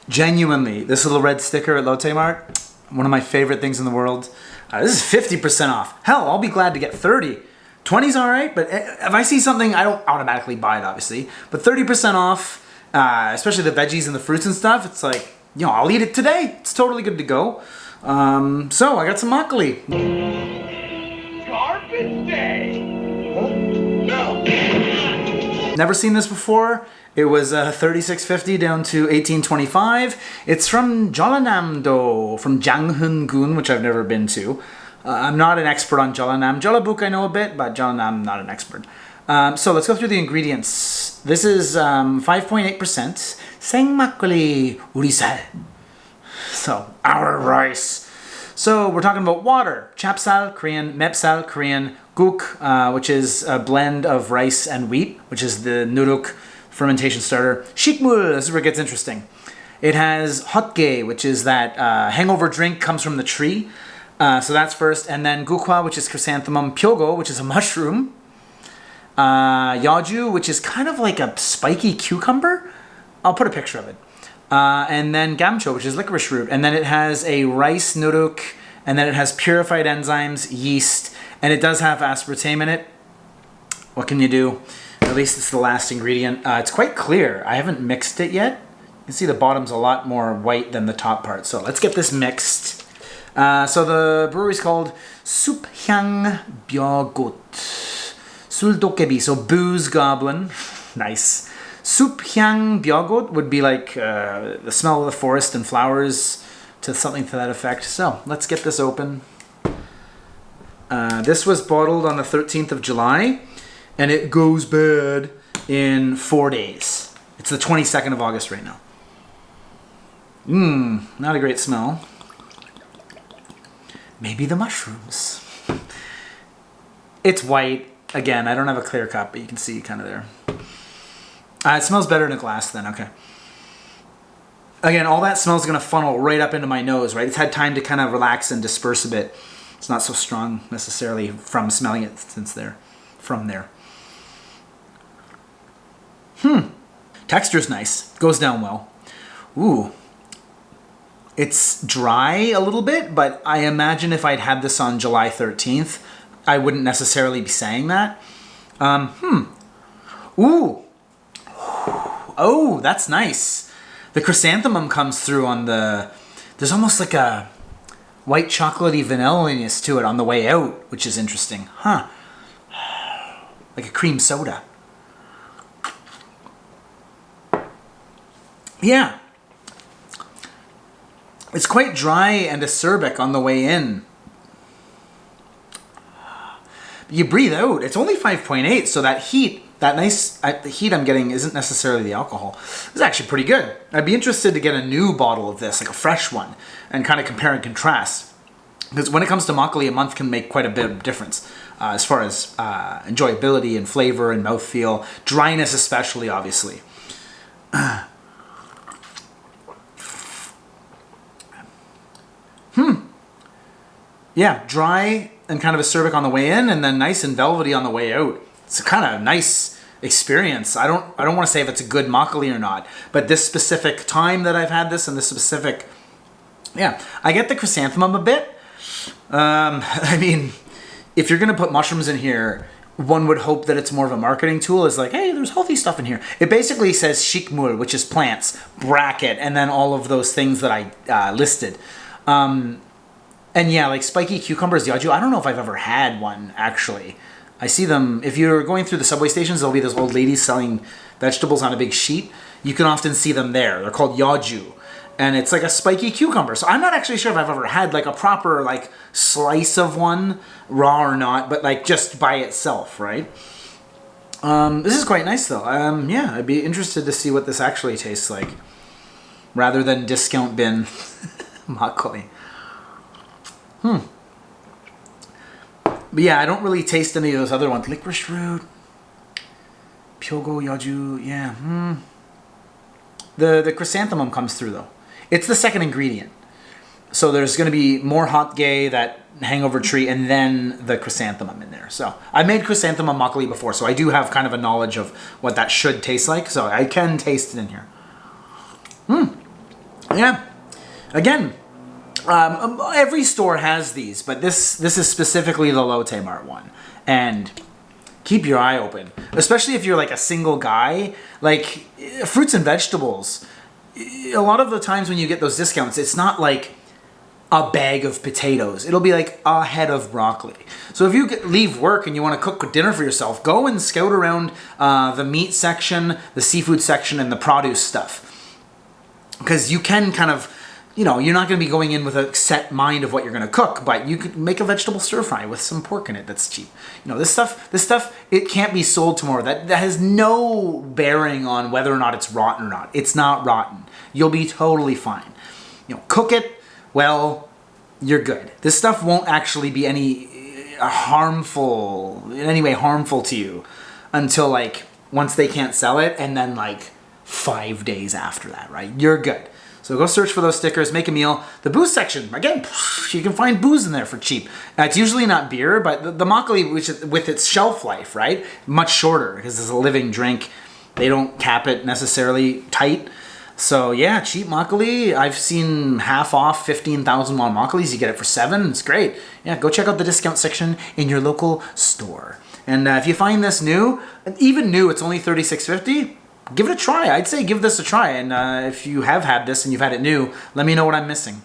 Genuinely, this little red sticker at Lotte Mart, one of my favorite things in the world. This is 50% off. Hell, I'll be glad to get 30. 20's all right, but if I see something, I don't automatically buy it, obviously. But 30% off, especially the veggies and the fruits and stuff, it's like, I'll eat it today. It's totally good to go. So I got some makgeolli. Garbage day! Huh? No! Never seen this before. It was $36.50 down to $18.25. It's from Jeollanam-do, from Jangheon-gun, which I've never been to. I'm not an expert on Jeollanam. Jeollabuk I know a bit, but Jeollanam, not an expert. So let's go through the ingredients. This is 5.8%. Seng makgeolli urisal. So, our rice. So we're talking about water. Chapsal, Korean. Mepsal, Korean. Guk, which is a blend of rice and wheat, which is the nuruk fermentation starter. Shikmul, this is where it gets interesting. It has hotge, which is that hangover drink, comes from the tree. So that's first. And then gukwa, which is chrysanthemum. Pyogo, which is a mushroom. Yeoju, which is kind of like a spiky cucumber. I'll put a picture of it. And then gamcho, which is licorice root. And then it has a rice nuruk. And then it has purified enzymes, yeast. And it does have aspartame in it. What can you do? At least it's the last ingredient. It's quite clear. I haven't mixed it yet. You can see the bottom's a lot more white than the top part. So let's get this mixed. So the brewery's called Suphyang Byogut. Suldokebi, so booze goblin. Nice. Suphyang Byogut would be like the smell of the forest and flowers, to something to that effect. So let's get this open. This was bottled on the 13th of July, and it goes bad in 4 days. It's the 22nd of August right now. Not a great smell. Maybe the mushrooms. It's white. Again, I don't have a clear cup, but you can see kind of there. It smells better in a glass then, okay. Again, all that smell is going to funnel right up into my nose, right? It's had time to kind of relax and disperse a bit. It's not so strong necessarily from smelling it from there. Texture's nice. Goes down well. Ooh. It's dry a little bit, but I imagine if I'd had this on July 13th, I wouldn't necessarily be saying that. Ooh. Oh, that's nice. The chrysanthemum comes through on the... There's almost like a white chocolatey vanilla-ness to it on the way out, which is interesting. Huh. Like a cream soda. Yeah. It's quite dry and acerbic on the way in. You breathe out. It's only 5.8, so that heat, that nice the heat I'm getting isn't necessarily the alcohol. It's actually pretty good. I'd be interested to get a new bottle of this, like a fresh one, and kind of compare and contrast. Because when it comes to makgeolli, a month can make quite a bit of difference as far as enjoyability and flavor and mouthfeel. Dryness especially, obviously. Yeah, dry and kind of acerbic on the way in, and then nice and velvety on the way out. It's a kind of nice experience. I don't want to say if it's a good makgeolli or not, but this specific time that I've had this and this specific, yeah, I get the chrysanthemum a bit. I mean, if you're gonna put mushrooms in here, one would hope that it's more of a marketing tool. It's like, hey, there's healthy stuff in here. It basically says shikmul, which is plants, bracket, and then all of those things that I listed. And yeah, like spiky cucumbers, yeoju, I don't know if I've ever had one, actually. I see them, if you're going through the subway stations, there'll be those old ladies selling vegetables on a big sheet. You can often see them there. They're called yeoju. And it's like a spiky cucumber. So I'm not actually sure if I've ever had like a proper like slice of one, raw or not, but like just by itself, right? This is quite nice though. Yeah, I'd be interested to see what this actually tastes like, rather than discount bin makgeolli. But yeah, I don't really taste any of those other ones. Licorice root, pyogo, yeoju, yeah. The chrysanthemum comes through though. It's the second ingredient. So there's going to be more hotge, that hangover tree, and then the chrysanthemum in there. So I made chrysanthemum makgeolli before, so I do have kind of a knowledge of what that should taste like. So I can taste it in here. Yeah. Again, every store has these, but this is specifically the Lotte Mart one. And keep your eye open, especially if you're like a single guy. Like fruits and vegetables, a lot of the times when you get those discounts, it's not like a bag of potatoes. It'll be like a head of broccoli. So if you leave work and you want to cook dinner for yourself, go and scout around the meat section, the seafood section, and the produce stuff. Because you can kind of, you're not going to be going in with a set mind of what you're going to cook, but you could make a vegetable stir fry with some pork in it that's cheap. This stuff, it can't be sold tomorrow. That has no bearing on whether or not it's rotten or not. It's not rotten. You'll be totally fine. Cook it well, you're good. This stuff won't actually be in any way harmful to you until like once they can't sell it, and then like 5 days after that, right? You're good. So go search for those stickers, make a meal. The booze section, again, you can find booze in there for cheap. It's usually not beer, but the makgeolli, which is, with its shelf life, right, much shorter because it's a living drink. They don't cap it necessarily tight. So yeah, cheap makgeolli. I've seen half off 15,000 won makgeollis. You get it for $7. It's great. Yeah, go check out the discount section in your local store. And if you find this new, even new, it's only $36.50. Give it a try. I'd say give this a try. And if you have had this and you've had it new, let me know what I'm missing.